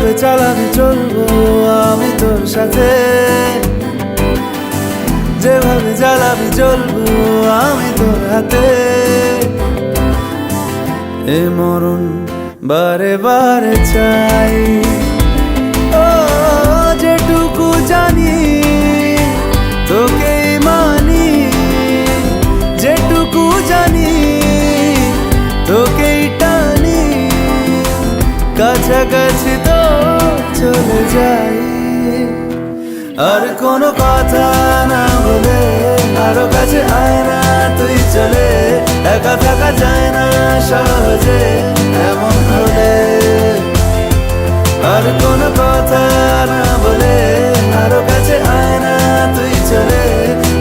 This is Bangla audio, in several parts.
যেভাবে চালাবি চলবো আমি তোর সাথে, যেভাবে জ্বালাবি জ্বলবো আমি তোর হাতে। এ মরণ বারে বারে চাই, ও যেটুকু জানি তোকেই মানি, যেটুকু জানি তোকেই টানি, কাছাকাছি তো চলে যাই। আর কোনো কথা না বলে আরো কাছে আয় না তুই চলে, একা থাকা যায় না সহজে এমন হলে। আর কোনো কথা না বলে আরো কাছে আয় না তুই চলে,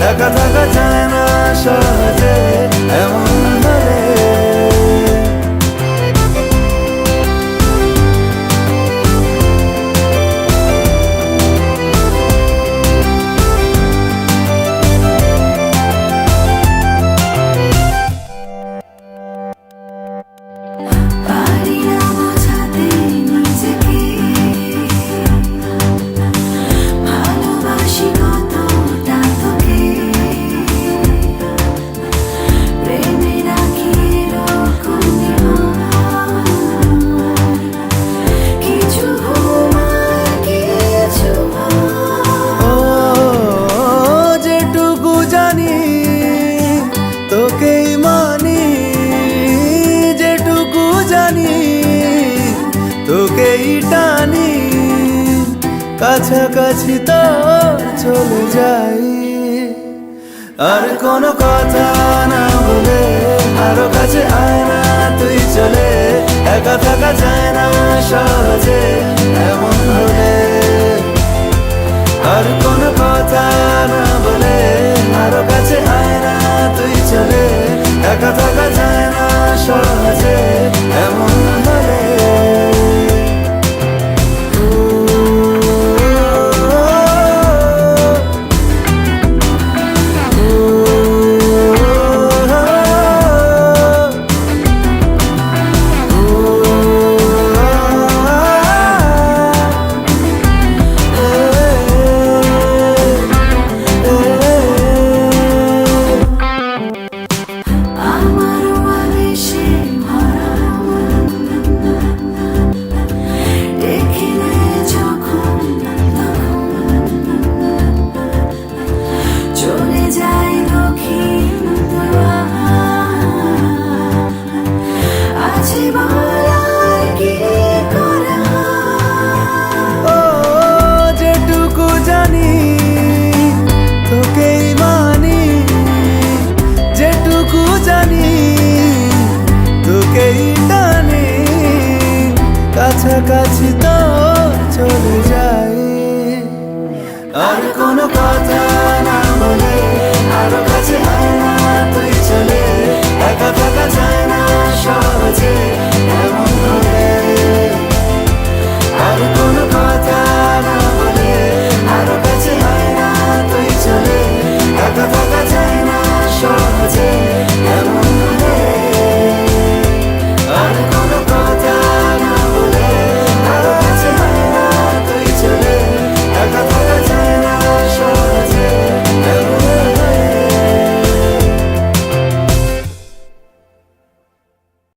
একা থাকা যায় না সহজে এমন হলে। তোকেই মানি, যেটুকু জানি তোকেই টানি, কাছাকাছি তো চলে যাই। আর কোনো কথা না বলে আরো কাছে আয় না তুই চলে, একা থাকা যায় না সহজে এমন হলে। আর কোনো কথা না বলে আরো কাছে আয় না তুই চলে, একা থাকা যায় না সহজে এমন হলে। কাছাকাছি তো চলে যাই। আর কোনো কথা